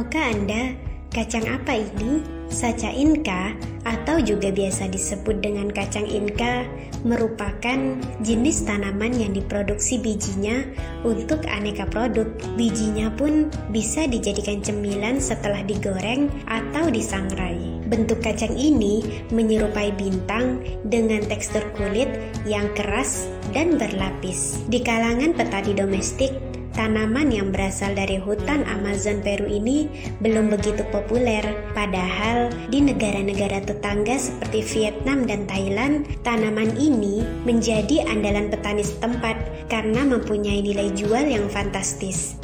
Tahukah Anda, kacang apa ini? Sacha Inca atau juga biasa disebut dengan kacang Inca merupakan jenis tanaman yang diproduksi bijinya untuk aneka produk. Bijinya pun bisa dijadikan cemilan setelah digoreng atau disangrai. Bentuk kacang ini menyerupai bintang dengan tekstur kulit yang keras dan berlapis. Di kalangan petani domestik, tanaman yang berasal dari hutan Amazon Peru ini belum begitu populer. Padahal di negara-negara tetangga seperti Vietnam dan Thailand, tanaman ini menjadi andalan petani setempat karena mempunyai nilai jual yang fantastis.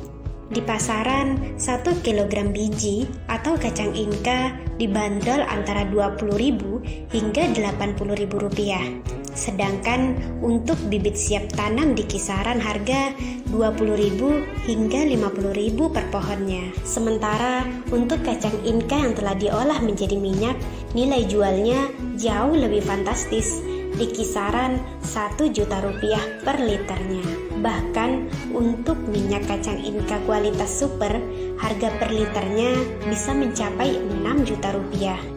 Di pasaran, 1 kg biji atau kacang Inca dibanderol antara Rp20.000 hingga Rp80.000. Sedangkan untuk bibit siap tanam di kisaran harga Rp20.000 hingga Rp50.000 per pohonnya. Sementara untuk kacang Inca yang telah diolah menjadi minyak, nilai jualnya jauh lebih fantastis, di kisaran Rp1 juta per liternya. Bahkan untuk minyak kacang Inca kualitas super, harga per liternya bisa mencapai Rp6 juta.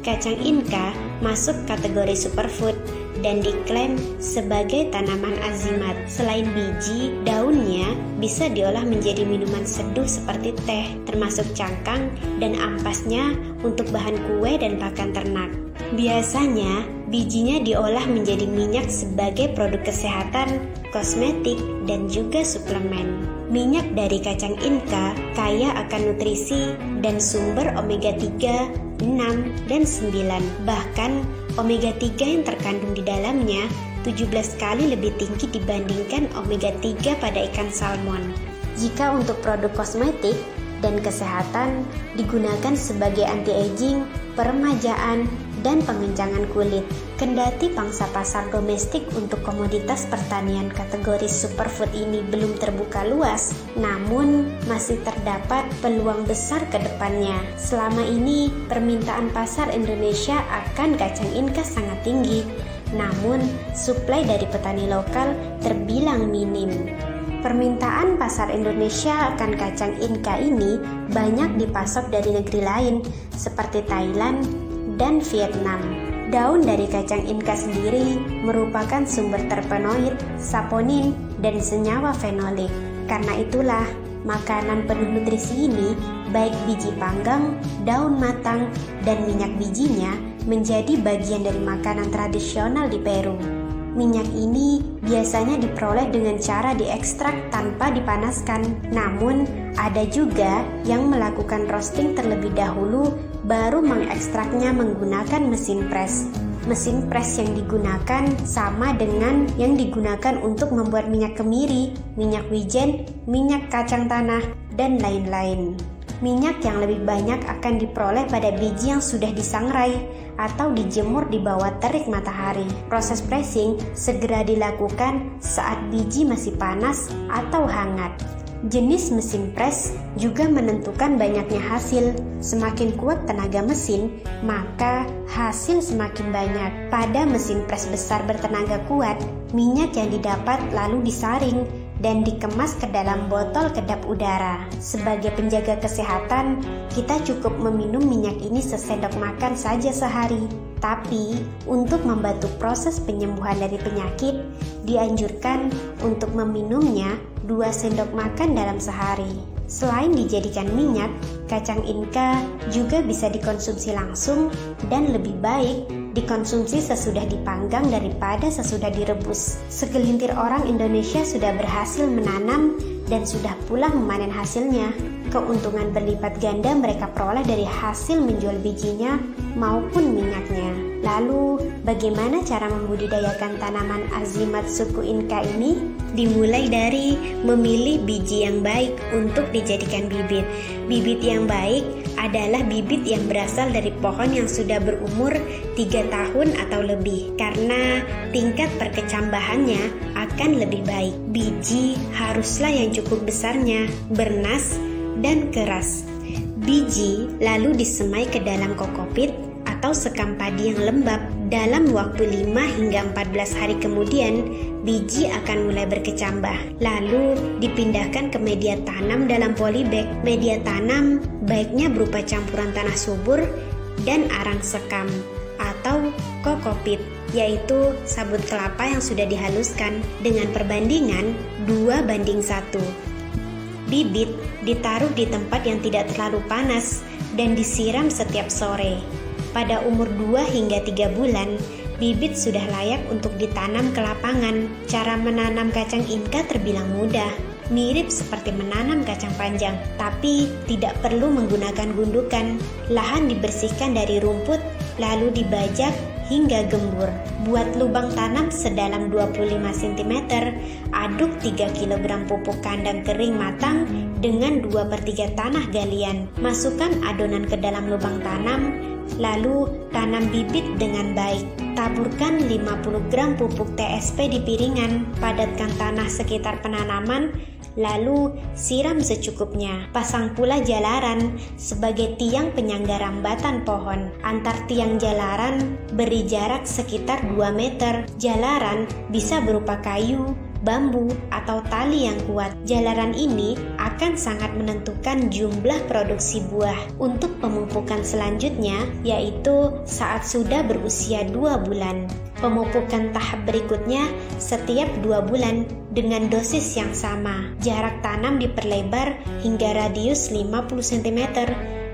Kacang Inca masuk kategori superfood dan diklaim sebagai tanaman azimat. Selain biji, daunnya bisa diolah menjadi minuman seduh seperti teh, termasuk cangkang dan ampasnya untuk bahan kue dan pakan ternak. Biasanya, bijinya diolah menjadi minyak sebagai produk kesehatan, kosmetik, dan juga suplemen. Minyak dari kacang Inca kaya akan nutrisi dan sumber omega 3, 6, dan 9. Bahkan, omega 3 yang terkandung di dalamnya 17 kali lebih tinggi dibandingkan omega 3 pada ikan salmon. Jika untuk produk kosmetik dan kesehatan digunakan sebagai anti-aging, peremajaan, dan pengencangan kulit. Kendati pangsa pasar domestik untuk komoditas pertanian kategori superfood ini belum terbuka luas, namun masih terdapat peluang besar ke depannya. Selama ini, permintaan pasar Indonesia akan kacang Inca sangat tinggi, namun suplai dari petani lokal terbilang minim. Permintaan pasar Indonesia akan kacang Inca ini banyak dipasok dari negeri lain seperti Thailand dan Vietnam. Daun dari kacang Inca sendiri merupakan sumber terpenoid, saponin, dan senyawa fenolik. Karena itulah, makanan penuh nutrisi ini, baik biji panggang, daun matang, dan minyak bijinya menjadi bagian dari makanan tradisional di Peru. Minyak ini biasanya diperoleh dengan cara diekstrak tanpa dipanaskan. Namun, ada juga yang melakukan roasting terlebih dahulu baru mengekstraknya menggunakan mesin press. Mesin press yang digunakan sama dengan yang digunakan untuk membuat minyak kemiri, minyak wijen, minyak kacang tanah, dan lain-lain. Minyak yang lebih banyak akan diperoleh pada biji yang sudah disangrai atau dijemur di bawah terik matahari. Proses pressing segera dilakukan saat biji masih panas atau hangat. Jenis mesin press juga menentukan banyaknya hasil. Semakin kuat tenaga mesin, maka hasil semakin banyak. Pada mesin press besar bertenaga kuat, minyak yang didapat lalu disaring dan dikemas ke dalam botol kedap udara. Sebagai penjaga kesehatan, kita cukup meminum minyak ini sesendok makan saja sehari. Tapi, untuk membantu proses penyembuhan dari penyakit, dianjurkan untuk meminumnya 2 sendok makan dalam sehari. Selain dijadikan minyak, kacang Inca juga bisa dikonsumsi langsung dan lebih baik dikonsumsi sesudah dipanggang daripada sesudah direbus. Segelintir orang Indonesia sudah berhasil menanam dan sudah pula memanen hasilnya. Keuntungan berlipat ganda mereka peroleh dari hasil menjual bijinya maupun minyaknya. Lalu, bagaimana cara membudidayakan tanaman azimat suku Inca ini? Dimulai dari memilih biji yang baik untuk dijadikan bibit. Bibit yang baik adalah bibit yang berasal dari pohon yang sudah berumur 3 tahun atau lebih, karena tingkat perkecambahannya akan lebih baik. Biji haruslah yang cukup besarnya, bernas, dan keras. Biji lalu disemai ke dalam kokopit atau sekam padi yang lembab Dalam waktu 5 hingga 14 hari kemudian, biji akan mulai berkecambah. Lalu dipindahkan ke media tanam dalam polybag. Media tanam baiknya berupa campuran tanah subur dan arang sekam atau kokopit, yaitu sabut kelapa yang sudah dihaluskan dengan perbandingan 2:1. Bibit ditaruh di tempat yang tidak terlalu panas dan disiram setiap sore. Pada umur 2 hingga 3 bulan, bibit sudah layak untuk ditanam ke lapangan. Cara menanam kacang Inca terbilang mudah, mirip seperti menanam kacang panjang, tapi tidak perlu menggunakan gundukan. Lahan dibersihkan dari rumput, lalu dibajak hingga gembur. Buat lubang tanam sedalam 25 cm, aduk 3 kg pupuk kandang kering matang dengan 2/3 tanah galian. Masukkan adonan ke dalam lubang tanam, lalu tanam bibit dengan baik. Taburkan 50 gram pupuk TSP di piringan, padatkan tanah sekitar penanaman, lalu siram secukupnya. Pasang pula jalaran sebagai tiang penyangga rambatan pohon. Antar tiang jalaran beri jarak sekitar 2 meter. Jalaran bisa berupa kayu, bambu, atau tali yang kuat. Jalaran ini akan sangat menentukan jumlah produksi buah. Untuk pemupukan selanjutnya, yaitu saat sudah berusia 2 bulan. Pemupukan tahap berikutnya setiap 2 bulan dengan dosis yang sama. Jarak tanam diperlebar hingga radius 50 cm.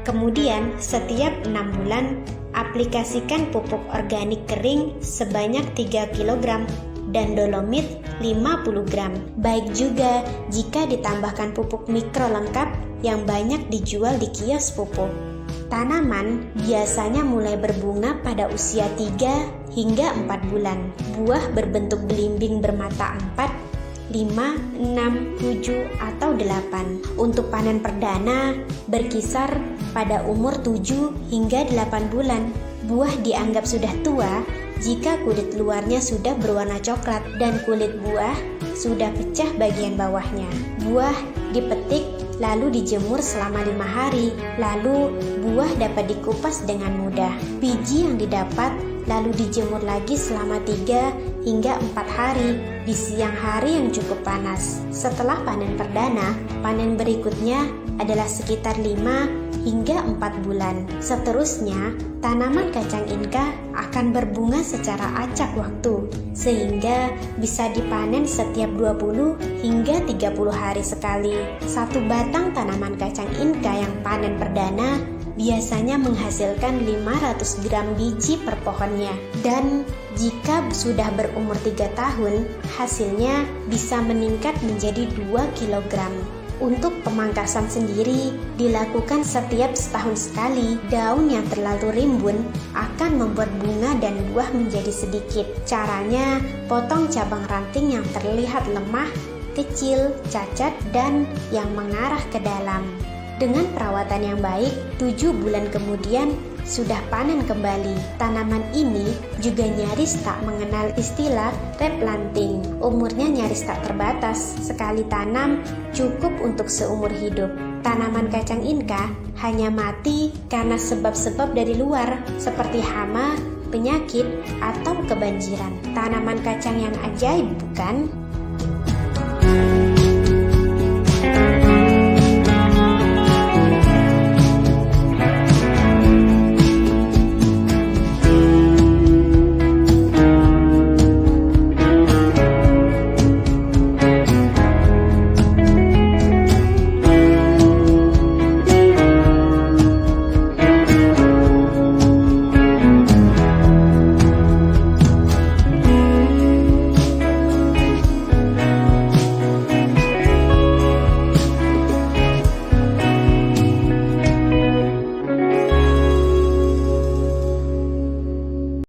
Kemudian setiap 6 bulan, aplikasikan pupuk organik kering sebanyak 3 kg dan dolomit 50 gram. Baik juga jika ditambahkan pupuk mikro lengkap yang banyak dijual di kios pupuk. Tanaman biasanya mulai berbunga pada usia 3 hingga 4 bulan. Buah berbentuk belimbing bermata 4, 5, 6, 7, atau 8. Untuk panen perdana berkisar pada umur 7 hingga 8 bulan. Buah dianggap sudah tua jika kulit luarnya sudah berwarna coklat dan kulit buah sudah pecah bagian bawahnya. Buah dipetik lalu dijemur selama 5 hari, lalu buah dapat dikupas dengan mudah. Biji yang didapat lalu dijemur lagi selama 3 hingga 4 hari di siang hari yang cukup panas. Setelah panen perdana, panen berikutnya adalah sekitar 5 hingga 4 bulan. Seterusnya, tanaman kacang Inca akan berbunga secara acak waktu, sehingga bisa dipanen setiap 20 hingga 30 hari sekali. Satu batang tanaman kacang Inca yang panen perdana biasanya menghasilkan 500 gram biji per pohonnya, dan jika sudah berumur 3 tahun, hasilnya bisa meningkat menjadi 2 kg. Untuk pemangkasan sendiri dilakukan setiap setahun sekali. Daun yang terlalu rimbun akan membuat bunga dan buah menjadi sedikit. Caranya, potong cabang ranting yang terlihat lemah, kecil, cacat, dan yang mengarah ke dalam. Dengan perawatan yang baik, 7 bulan kemudian sudah panen kembali. Tanaman ini juga nyaris tak mengenal istilah replanting. Umurnya nyaris tak terbatas. Sekali tanam cukup untuk seumur hidup. Tanaman kacang Inca hanya mati karena sebab-sebab dari luar seperti hama, penyakit, atau kebanjiran. Tanaman kacang yang ajaib, bukan?